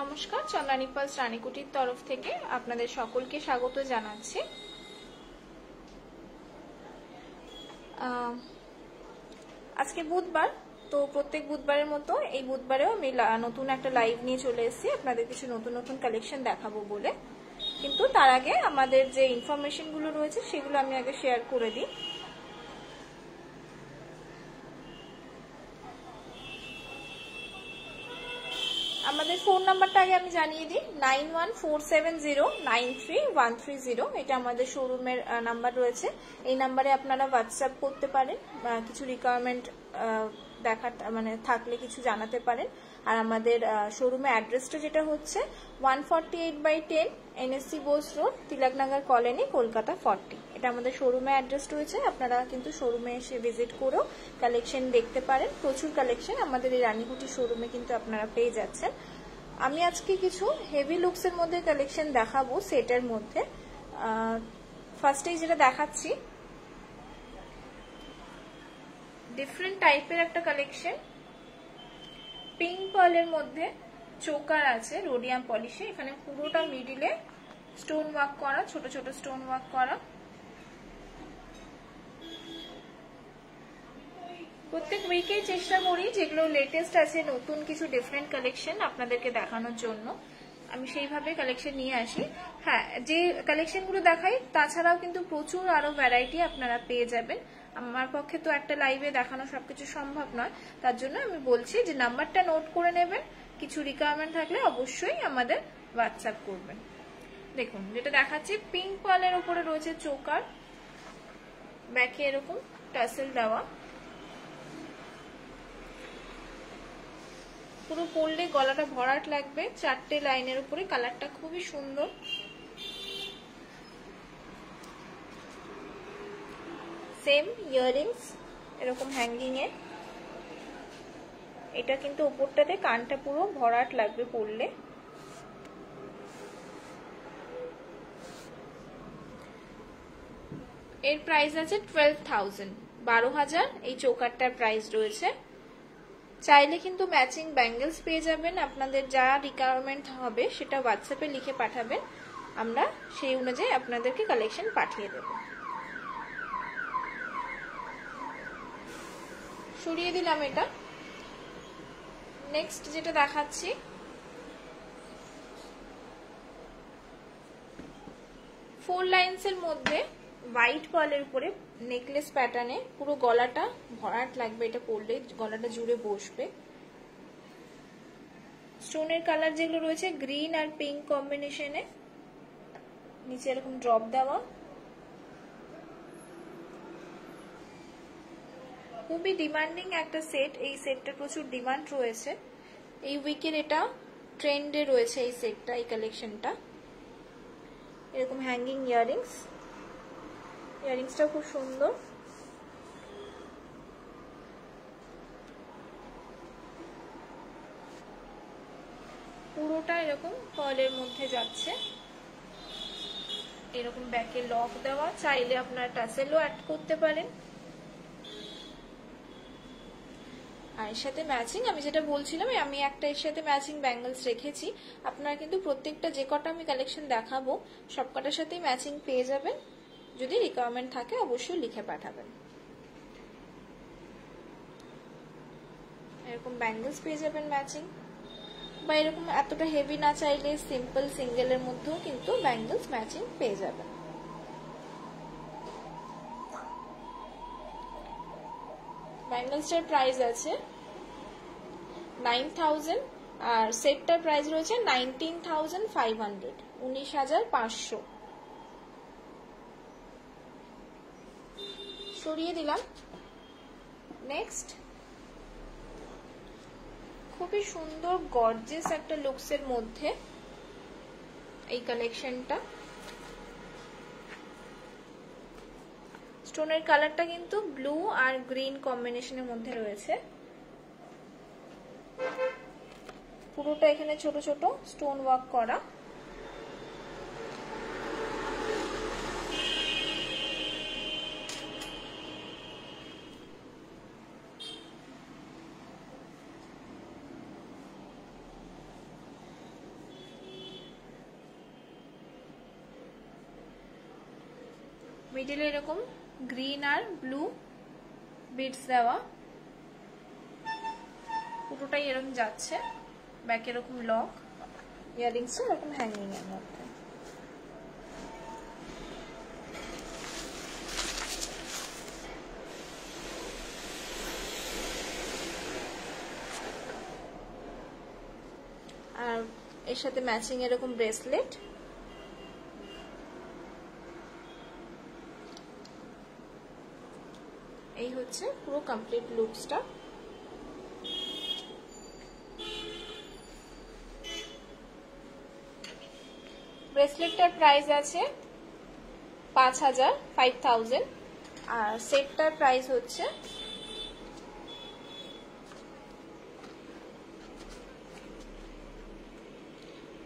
নমস্কার, চন্দ্রানী পালস রানীকুটির তরফ থেকে আপনাদের সকলকে স্বাগত জানাচ্ছি। আজকে বুধবার, তো প্রত্যেক বুধবারের মতো এই বুধবারেও আমি নতুন একটা লাইভ নিয়ে চলে এসেছি আপনাদের কিছু নতুন নতুন কালেকশন দেখাবো বলে। কিন্তু তার আগে আমাদের যে ইনফরমেশনগুলো রয়েছে সেগুলো আমি আগে শেয়ার করে দিই। আমাদের ফোন নাম্বারটা আগে আমি জানিয়ে দিই, 9147093130। এটা আমাদের শোরুমের নাম্বার রয়েছে। এই নাম্বারে আপনারা হোয়াটসঅ্যাপ করতে পারেন, কিছু রিকোয়ারমেন্ট মানে থাকলে কিছু জানাতে পারেন। আর আমাদের শোরুমের অ্যাড্রেসটা যেটা হচ্ছে 148/10 NSC Bose road, Tilaknagar colony, Kolkata 40। এটা আমাদের শোরুমের অ্যাড্রেস রয়েছে। আপনারা কিন্তু শোরুমে এসে ভিজিট করেও কালেকশন দেখতে পারেন। প্রচুর কালেকশন আমাদের এই রানীকুটি শোরুমে কিন্তু আপনারা পেয়ে যাচ্ছেন। আমি আজকে কিছু হেভি লুকসের মধ্যে কালেকশন দেখাবো সেটের মধ্যে। ফার্স্টেই যেটা দেখাচ্ছি, ডিফারেন্ট টাইপের একটা কালেকশন, পিঙ্ক পার্লের মধ্যে চোকার আছে রোডিয়াম পলিশে। এখানে পুরোটা মিডিলে স্টোন ওয়ার্ক করা, ছোট ছোট স্টোন ওয়ার্ক করা। প্রত্যেক উইকেই চেষ্টা করি যেগুলো লেটেস্ট আছে, নতুন কিছু ডিফারেন্ট কালেকশন আপনাদেরকে দেখানোর জন্য। আমি সেইভাবে কালেকশন নিয়ে আসি। হ্যাঁ, যে কালেকশনগুলো দেখাই তাছাড়াও কিন্তু প্রচুর আরো ভ্যারাইটি আপনারা পেয়ে যাবেন। আমার পক্ষে তো একটা লাইভে দেখানো সবকিছু সম্ভব নয়, তার জন্য আমি বলছি যে নাম্বারটা নোট করে নেবেন। কিছু রিকোয়ারমেন্ট থাকলে অবশ্যই আমাদের হোয়াটসঅ্যাপ করবেন। দেখুন, যেটা দেখাচ্ছি পিঙ্ক পার্লের উপরে রয়েছে চোকার, ব্যাকে এরকম টাসেল দেওয়া। পুরো পরলে গলাটা ভরাট লাগবে, 4টে লাইনের উপরে। কালারটা খুবই সুন্দর। সেম ইয়াররিংস এরকম হ্যাঙ্গিং এ। এটা কিন্তু উপরটাতে কানটা পুরো ভরাট লাগবে পরলে। এর প্রাইস আছে 12,000, 12,000 এই চোকারটার প্রাইস রয়েছে। চাইলে কিন্তু ম্যাচিং ব্যাঙ্গেলস পেয়ে যাবেন। আপনাদের যা রিকোয়ারমেন্ট হবে সেটা হোয়াটসঅ্যাপে লিখে পাঠাবেন, আমরা সেই অনুযায়ী আপনাদেরকে কালেকশন পাঠিয়ে দেব। সরিয়ে দিলাম এটা। নেক্সট যেটা দেখাচ্ছি, ফোর লাইন্স এর মধ্যে হোয়াইট পার্লের উপরে নেকলেস প্যাটার্নে পুরো গলাটা ভরাট লাগবে। এটা পরলে গলাটা জুড়ে বসবে। স্টোনের কালার যেগুলো রয়েছে গ্রিন আর পিঙ্ক কম্বিনেশনে, নিচে এরকম ড্রপ দেওয়া। খুবই ডিমান্ডিং একটা সেট। এই সেটটা প্রচুর ডিমান্ড রয়েছে। এই উইকের এটা ট্রেন্ডে রয়েছে এই সেটটা, এই কালেকশনটা। এরকম হ্যাঙ্গিং ইয়াররিংস, ইয়াররিংসটা খুব সুন্দর। পুরোটা এরকম পার্লের মধ্যে যাচ্ছে। এরকম ব্যাকে লক দেওয়া, চাইলে আপনারা টাসেলও অ্যাড করতে পারেন। আর এর সাথে ম্যাচিং আমি যেটা বলছিলাম, আমি একটা এর সাথে ম্যাচিং ব্যাঙ্গলস রেখেছি। আপনারা কিন্তু প্রত্যেকটা যে কটা আমি কালেকশন দেখাবো সব কটার সাথেই ম্যাচিং পেয়ে যাবেন। যদি রিকোয়ারমেন্ট থাকে অবশ্যই লিখে পাঠাবেন। এরকম ব্যাঙ্গলস পেয়ে যাবেন ম্যাচিং, বা এরকম এতটা হেভি না চাইলে সিম্পল সিঙ্গেলের মধ্যেও কিন্তু ব্যাঙ্গলস ম্যাচিং পেয়ে যাবেন। ব্যাঙ্গলসটার প্রাইস আছে 9,000 আর সেটটার প্রাইস রয়েছে 19,500, 19,500। সরিয়ে দিলাম। নেক্সট, খুবই সুন্দর গর্জিয়াস একটা লুকসের মধ্যে এই কালেকশনটা। স্টোনের কালারটা কিন্তু ব্লু আর গ্রিন কম্বিনেশনের মধ্যে রয়েছে। পুরোটা এখানে ছোট ছোট স্টোন ওয়ার্ক করা। মিডিলে এরকম গ্রিন আর ব্লু বিটস দেওয়া, পুরোটাই এরকম যাচ্ছে, ব্যাক এরকম লক, ইয়ারিংসটা এরকম হ্যাঙ্গিং এর মধ্যে। আর এর সাথে ম্যাচিং এরকম ব্রেসলেট, এই হচ্ছে পুরো কমপ্লিট লুকসটা। ব্রেসলেটটার প্রাইস আছে 5000 আর সেটটার প্রাইস হচ্ছে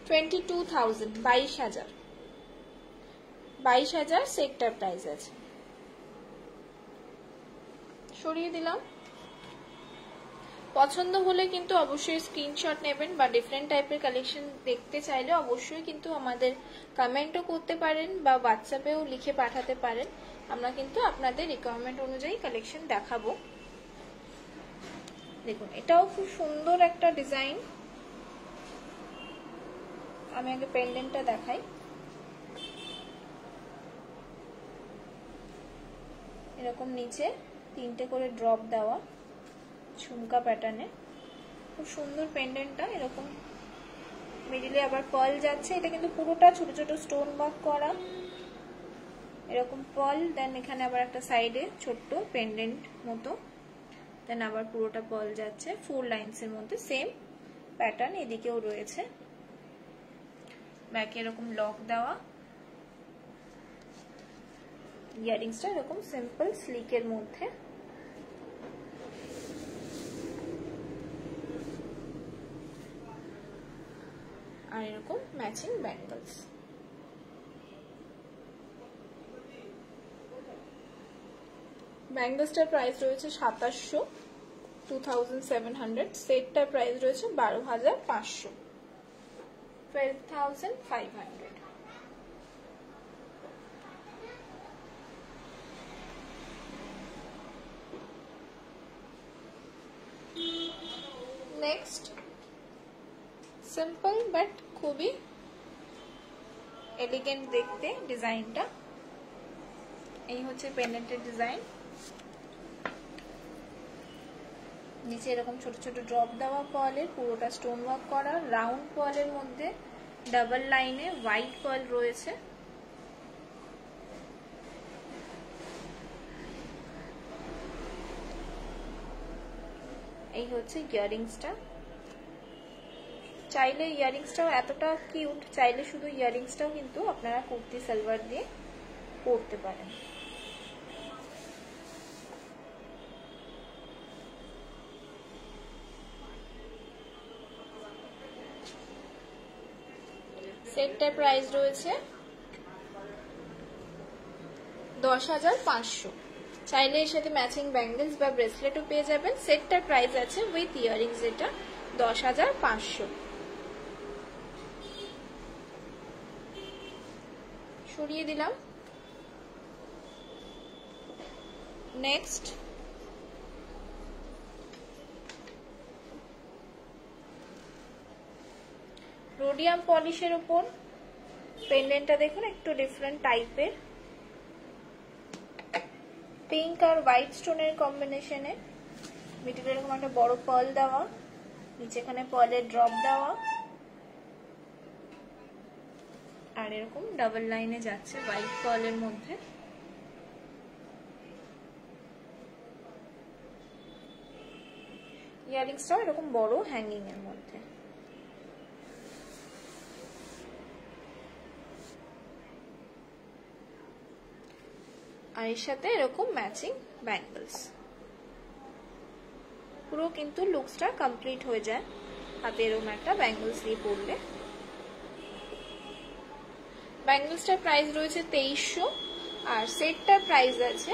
22,000 22,000 সেটটার প্রাইস আছে। সরিয়ে দিলাম। পছন্দ হলে কিন্তু অবশ্যই স্ক্রিনশট নেবেন, বা ডিফারেন্ট টাইপের কালেকশন দেখতে চাইলে অবশ্যই কিন্তু আমাদের কমেন্টও করতে পারেন বা হোয়াটসঅ্যাপেও লিখে পাঠাতে পারেন। আমরা কিন্তু আপনাদের রিকোয়ারমেন্ট অনুযায়ী কালেকশন দেখাবো। দেখুন এটাও খুব সুন্দর একটা ডিজাইন। আমি আগে পেন্ডেন্টটা দেখাই। এরকম নিচে 3টে করে ড্রপ দেওয়া ঝুমকা প্যাটার্নে, খুব সুন্দর পেন্ডেন্টটা। এরকম মিডিলে আবার পার্ল যাচ্ছে, এটা কিন্তু পুরোটা ছোট ছোট স্টোন ওয়ার্ক করা, এরকম পার্ল, দেন এখানে আবার একটা সাইডে ছোট্ট পেন্ডেন্ট মতো, দেন আবার পুরোটা পার্ল যাচ্ছে 4 লাইনসের মধ্যে, সেম প্যাটার্ন এদিকেও রয়েছে। ব্যাকে এরকম লক দেওয়া, ইয়ারিংসটা এরকম সিম্পল স্লিকের মধ্যে। আর এরকম ম্যাচিং ব্যাঙ্গলস। ব্যাঙ্গলসটার প্রাইস রয়েছে 2700 সেটটার প্রাইস রয়েছে 12,500 12,500। নেক্সট সিম্পল বাট খুবই এলিগেন্ট দেখতে ডিজাইনটা। এই হচ্ছে পেন্ডেন্টের ডিজাইন। নিচে এরকম ছোট ছোট ড্রপ দেওয়া পার্লের, পুরোটা স্টোন ওয়ার্ক করা, রাউন্ড পার্লের মধ্যে ডাবল লাইনে হোয়াইট পার্ল রয়েছে। এই হচ্ছে ইয়ারিংসটা। চাইলে ইয়ারিংসটাও এতটা কিউট, চাইলে শুধু ইয়ারিংসটাও কিন্তু আপনারা কুর্তি সালোয়ার দিয়ে পরতে পারেন। সেটটার প্রাইস রয়েছে 10,500। চাইলে এর সাথে ম্যাচিং ব্যাঙ্গলস বা ব্রেসলেটও পেয়ে যাবেন। সেটটার প্রাইস আছে উইথ ইয়ারিংস এটা 10,500। সরিয়ে দিলাম। নেক্সট রোডিয়াম পলিশের উপর পেন্ডেন্টটা দেখুন, একটু ডিফারেন্ট টাইপের, পিঙ্ক আর হোয়াইট স্টোনের কম্বিনেশনে। মিডিলে এরকম একটা বড় পার্ল দেওয়া, নিচে এখানে পার্লের ড্রপ দেওয়া, আর এরকম ডাবল লাইনে যাচ্ছে হোয়াইট পার্লের মধ্যে। ইয়ারিংসটাও এরকম বড় হ্যাঙ্গিং এর মধ্যে। আর এর সাথে এরকম ম্যাচিং ব্যাঙ্গলস। পুরো কিন্তু লুকসটা কমপ্লিট হয়ে যায় হাতে এরকম একটা ব্যাঙ্গলস দিয়ে পরলে। ব্যাঙ্গলসটার প্রাইস রয়েছে 2300 আর সেটটার প্রাইস আছে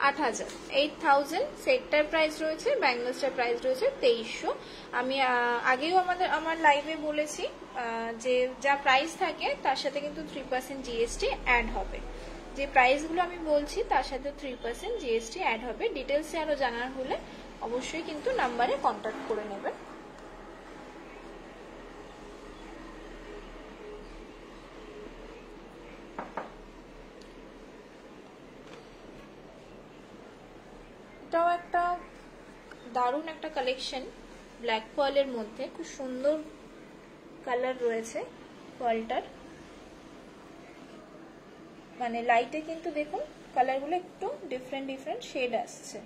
8,000 8,000 সেটটার প্রাইস রয়েছে, ব্যাঙ্গলসটার প্রাইস রয়েছে 2300। আমি আগেও আমার লাইভে বলেছি যে যা প্রাইস থাকে তার সাথে কিন্তু 3% জিএসটি অ্যাড হবে। যে প্রাইসগুলো আমি বলছি তার সাথে 3% জিএসটি অ্যাড হবে। ডিটেলসে আরও জানার হলে অবশ্যই কিন্তু নাম্বারে কন্ট্যাক্ট করে নেবেন। এটাও একটা দারুণ একটা কালেকশন, ব্ল্যাক পার্লের মধ্যে খুব সুন্দর কালার রয়েছে পার্লটার। মানে লাইটে কিন্তু দেখুন কালারগুলো একটু ডিফারেন্ট ডিফারেন্ট শেড আসছে।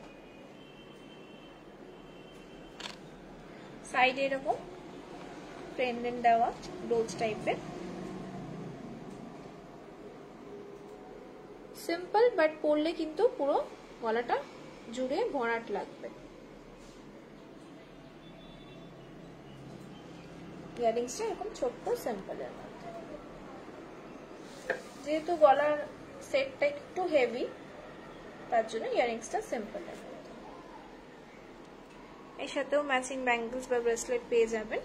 সাইডে এরকম পেন্ডেন্ট দেওয়া রোজ টাইপের, সিম্পল বাট পরলে কিন্তু পুরো গলাটা জুড়ে ভরাট লাগবে। ইয়ারিংসটা এরকম ছোট্ট সিম্পলের মধ্যে, যেহেতু গলার সেটটা একটু হেভি তার জন্য ইয়ারিংসটা সিম্পলের মধ্যে। এর সাথেও ম্যাচিং ব্যাঙ্গলস বা ব্রেসলেট পেয়ে যাবেন।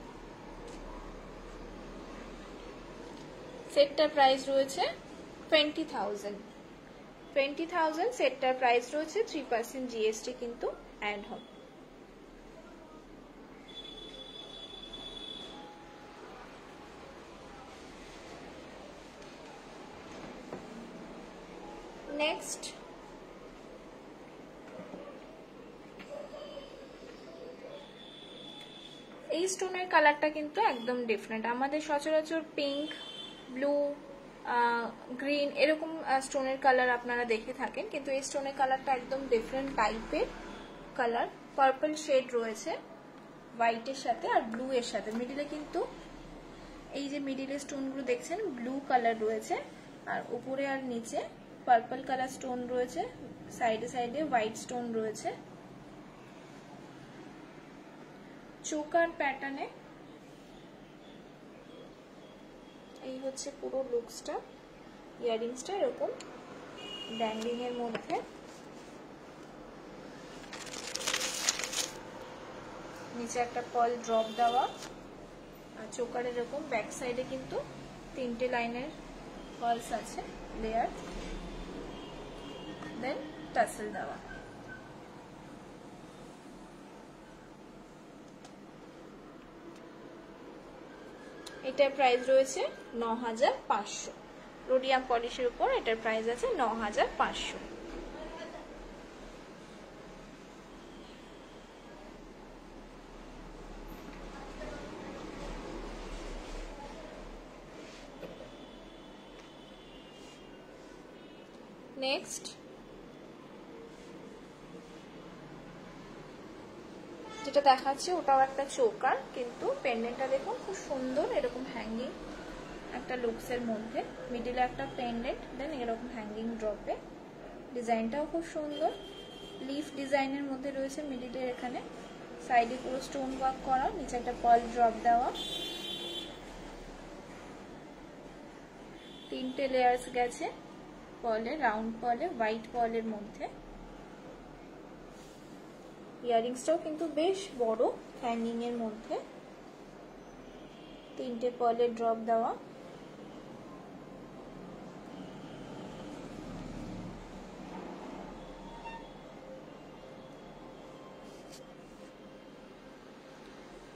সেটটার প্রাইস রয়েছে 20,000 20,000 সেটটার প্রাইস রয়েছে, 3% জিএসটি কিন্তু অ্যাড হবে। নেক্সট এই স্টোনের কালারটা কিন্তু একদম ডিফারেন্ট। আমাদের সচরাচর পিঙ্ক, ব্লু, গ্রিন এরকম স্টোনের কালার আপনারা দেখে থাকেন, কিন্তু এই স্টোনের কালারটা একদম ডিফারেন্ট টাইপের কালার। পার্পল শেড রয়েছে হোয়াইটের সাথে আর ব্লু এর সাথে। মিডিলে কিন্তু এই যে মিডিলে স্টোনগুলো দেখছেন ব্লু কালার রয়েছে, আর উপরে আর নিচে পার্পল কালার স্টোন রয়েছে, সাইডে সাইডে হোয়াইট স্টোন রয়েছে। চোকার প্যাটার্নে এই হচ্ছে পুরো লুকসটা। ইয়ারিংসটা এরকম ব্যান্ডিং এর মধ্যে, নিচে একটা পার্ল ড্রপ দেওয়া, আর চোকার এরকম ব্যাক সাইডে কিন্তু 3টে লাইনের পার্লস আছে লেয়ার, দেন টাসেল দেওয়া। এটার প্রাইস রয়েছে 9,500। রোডিয়াম পলিশের উপর এটার প্রাইস আছে 9,500। নেক্সট যেটা দেখাচ্ছি ওটাও একটা চোকার, কিন্তু পেন্ডেন্টটা দেখুন খুব সুন্দর, এরকম হ্যাঙ্গিং একটা লুকসের মধ্যে, মিডিলে একটা পেন্ডেন্ট, দেন এরকম হ্যাঙ্গিং ড্রপে। ডিজাইনটাও খুব সুন্দর, লিফ ডিজাইনের মধ্যে রয়েছে মিডিলের এখানে, সাইডে পুরো স্টোন ওয়ার্ক করা, নিচে একটা পার্ল ড্রপ দেওয়া, 3টে লেয়ার্স গেছে পার্লে, রাউন্ড পার্লে, হোয়াইট পার্লের মধ্যে। ইয়ারিংসটাও কিন্তু বেশ বড়, হ্যাঙ্গিং এর মধ্যে, 3টে পার্লের ড্রপ দেওয়া।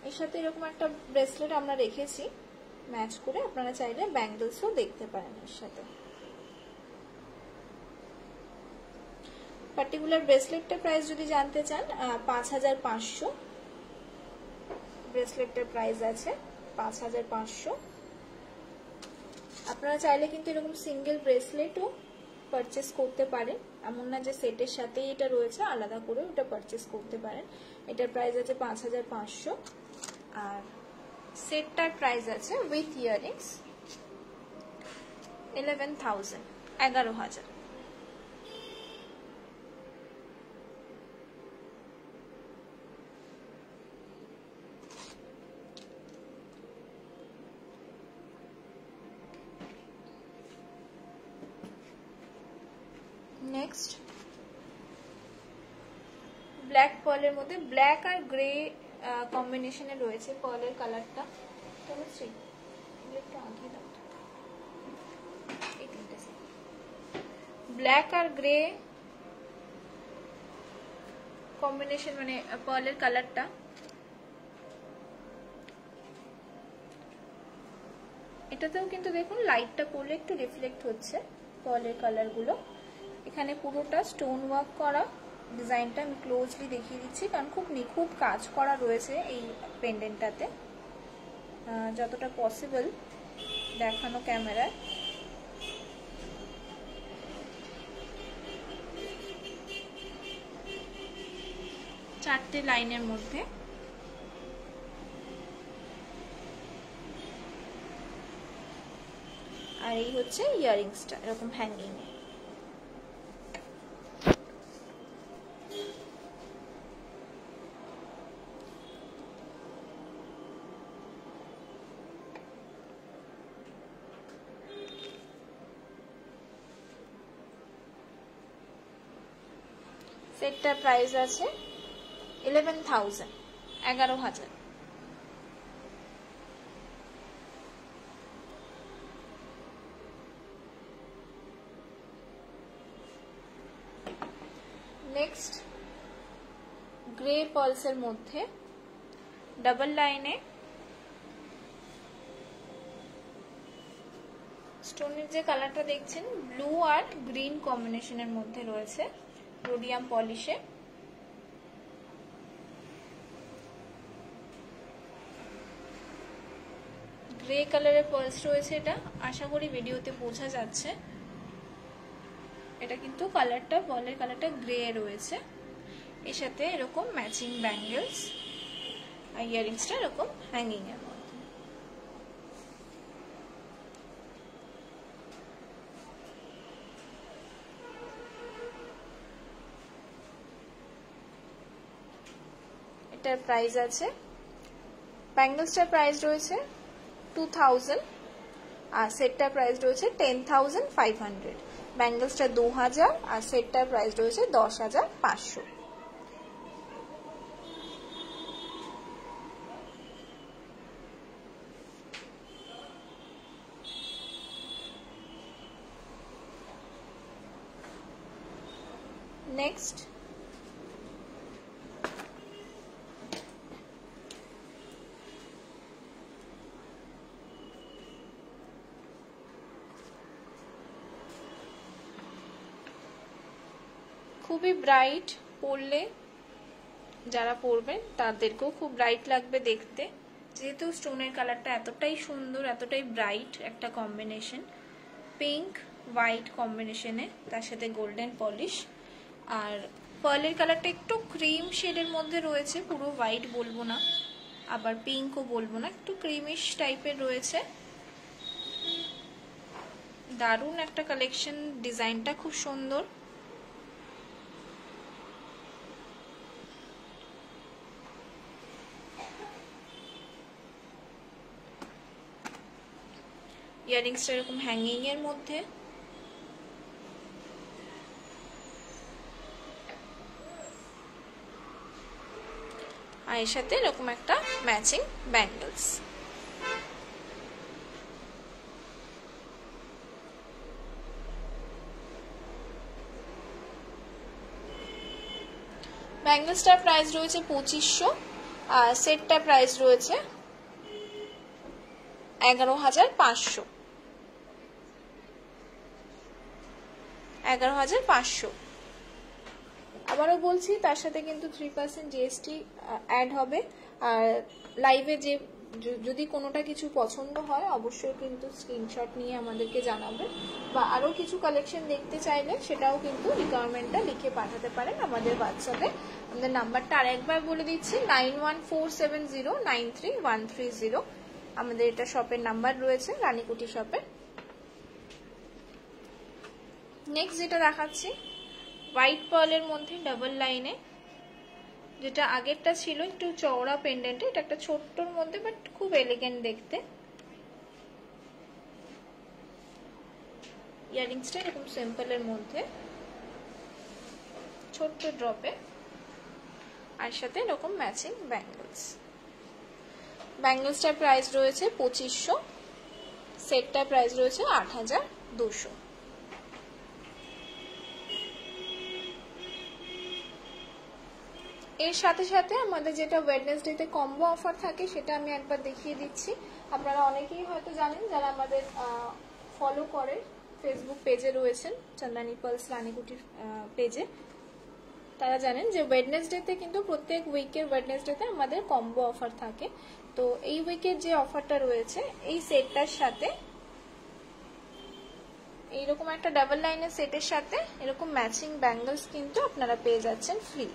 এর সাথে এরকম একটা ব্রেসলেট আমরা রেখেছি ম্যাচ করে, আপনারা চাইলে ব্যাঙ্গলসও দেখতে পারেন এর সাথে। পার্টিকুলার ব্রেসলেটটার প্রাইস যদি জানতে চান 5,500 ব্রেসলেটটার প্রাইস আছে 5,500। আপনারা চাইলে কিন্তু এরকম সিঙ্গেল ব্রেসলেটও পারচেস করতে পারেন, এমন না যে সেটের সাথেই এটা রয়েছে, আলাদা করে ওটা পারচেস করতে পারেন। এটার প্রাইস আছে 5,500, আর সেটটার প্রাইস আছে উইথ ইয়ারিংস 11,000 11,000। নেক্সট ব্ল্যাক পার্লের মধ্যে ব্ল্যাক আর গ্রে কম্বিনেশনে রয়েছে পার্লের কালারটা। তনুশ্রী একটু আগে দাও, ব্ল্যাক আর গ্রে কম্বিনেশন মানে পার্লের কালারটা। এটাতেও কিন্তু দেখুন লাইটটা পড়লে একটু রিফ্লেক্ট হচ্ছে পার্লের কালারগুলো। এখানে পুরোটা স্টোন ওয়ার্ক করা ডিজাইনটা আমি ক্লোজলি দেখিয়ে দিচ্ছি, কারণ খুব নিখুঁত কাজ করা রয়েছে এই পেন্ডেন্টটাতে, যতটা পসিবল দেখানো ক্যামেরায়। চারটে লাইনের মধ্যে আর এই হচ্ছে ইয়াররিংসটা এরকম হ্যাঙ্গিং এ। সেটটার প্রাইস আছে 11,000, 11,000। নেক্সট গ্রে পার্লসের মধ্যে ডাবল লাইনে স্টোনের যে কালারটা দেখছেন ব্লু আর গ্রিন কম্বিনেশনের মধ্যে রয়েছে রোডিয়াম পলিশে। গ্রে কালারের পার্লস রয়েছে, এটা আশা করি ভিডিওতে বোঝা যাচ্ছে। এটা কিন্তু কালারটা পার্লের কালারটা গ্রে রয়েছে, এর সাথে এরকম ম্যাচিং ব্যাঙ্গেলস আর ইয়াররিংসটা এরকম হ্যাঙ্গিং এর মধ্যে। এটার প্রাইস আছে, ব্যাঙ্গেলসটার প্রাইস রয়েছে 2000 আর সেটটার প্রাইস রয়েছে 10,500। ব্যাঙ্গেলসটা 2000 আর সেটটার প্রাইস রয়েছে 10,500। নেক্সট খুবই ব্রাইট, পরলে যারা পরবেন তাদেরকেও খুব ব্রাইট লাগবে দেখতে, যেহেতু স্টোনের কালারটা এতটাই সুন্দর, এতটাই ব্রাইট একটা কম্বিনেশন, পিঙ্ক হোয়াইট কম্বিনেশনে, তার সাথে গোল্ডেন পলিশ। আর পার্লের কালারটা একটু ক্রিম শেডের মধ্যে রয়েছে, পুরো হোয়াইট বলবো না আবার পিঙ্কও বলবো না, একটু ক্রিমিশ টাইপের রয়েছে। দারুণ একটা কালেকশন, ডিজাইনটা খুব সুন্দর। ইয়াররিংসটা এরকম হ্যাঙ্গিং এর মধ্যে, আর এর সাথে এরকম একটা ম্যাচিং ব্যাঙ্গেলস। ব্যাঙ্গেলসটার প্রাইস রয়েছে 2500 আর সেটটার প্রাইস রয়েছে 11,500। 11,500। আবারও বলছি তার সাথে কিন্তু 3% জিএসটি অ্যাড হবে। আর লাইভে যে যদি কোনোটা কিছু পছন্দ হয় অবশ্যই কিন্তু স্ক্রিনশট নিয়ে আমাদেরকে জানাবেন, বা আরও কিছু কালেকশন দেখতে চাইলে সেটাও কিন্তু রিকোয়ারমেন্টটা লিখে পাঠাতে পারেন আমাদের হোয়াটসঅ্যাপে। আমাদের নাম্বারটা আরেকবার বলে দিচ্ছি 9147093130। আমাদের এটা শপের নাম্বার রয়েছে, রানীকুটি শপে। নেক্সট যেটা দেখাচ্ছি হোয়াইট পার্লের মধ্যে ডাবল লাইনে, যেটা আগেরটা ছিল একটু চওড়া পেন্ডেন্টে, এটা একটা ছোট্টর মধ্যে বাট খুব এলিগেন্ট দেখতে। ইয়াররিংসটা এরকম সিম্পলের মধ্যে ছোট্ট ড্রপে। আর সাথে এরকম ম্যাচিং ব্যাঙ্গলস। ব্যাঙ্গলসটার প্রাইস রয়েছে 2500, সেটটার প্রাইস রয়েছে 8200। এর সাথে সাথে আমাদের যেটা ওয়েডনেসডেতে কম্বো অফার থাকে সেটা আমি একবার দেখিয়ে দিচ্ছি। আপনারা অনেকেই হয়তো জানেন যারা আমাদের ফলো করে, ফেসবুক পেজে রয়েছেন চন্দনী পার্লস রানীকুটির পেজে, তারা জানেন যে ওয়েডনেসডেতে কিন্তু প্রত্যেক উইকের ওয়েডনেসডেতে আমাদের কম্বো অফার থাকে। তো এই উইকের যে অফারটা রয়েছে, এই সেটটার সাথে এইরকম একটা ডাবল লাইনের সেটের সাথে এরকম ম্যাচিং ব্যাঙ্গলস কিন্তু আপনারা পেয়ে যাচ্ছেন ফ্রি।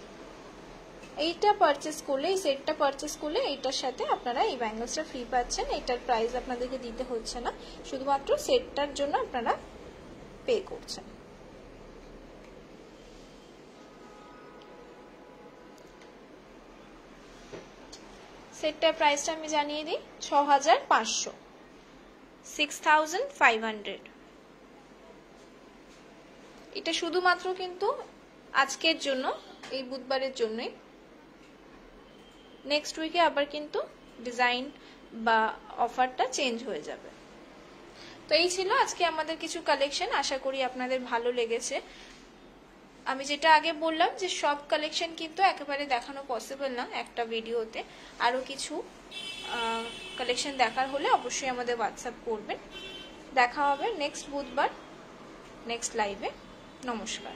এইটা পারচেস করলে, এই সেটটা পারচেস করলে এইটার সাথে আপনারা এই ব্যাঙ্গলসটা ফ্রি পাচ্ছেন। এটার প্রাইস আপনাদেরকে দিতে হচ্ছে না, শুধুমাত্র সেটটার জন্য আপনারা পে করছেন। সেটটার প্রাইসটা আমি জানিয়ে দিই, 6500, 6500। এটা শুধুমাত্র কিন্তু আজকের জন্য, এই বুধবারের জন্যই। নেক্সট উইকে আবার কিন্তু ডিজাইন বা অফারটা চেঞ্জ হয়ে যাবে। তো এই ছিল আজকে আমাদের কিছু কালেকশন, আশা করি আপনাদের ভালো লেগেছে। আমি যেটা আগে বললাম যে সব কালেকশন কিন্তু একেবারে দেখানো পসিবল না একটা ভিডিওতে, আরও কিছু কালেকশন দেখার হলে অবশ্যই আমাদের হোয়াটসঅ্যাপ করবেন। দেখা হবে নেক্সট বুধবার নেক্সট লাইভে। নমস্কার।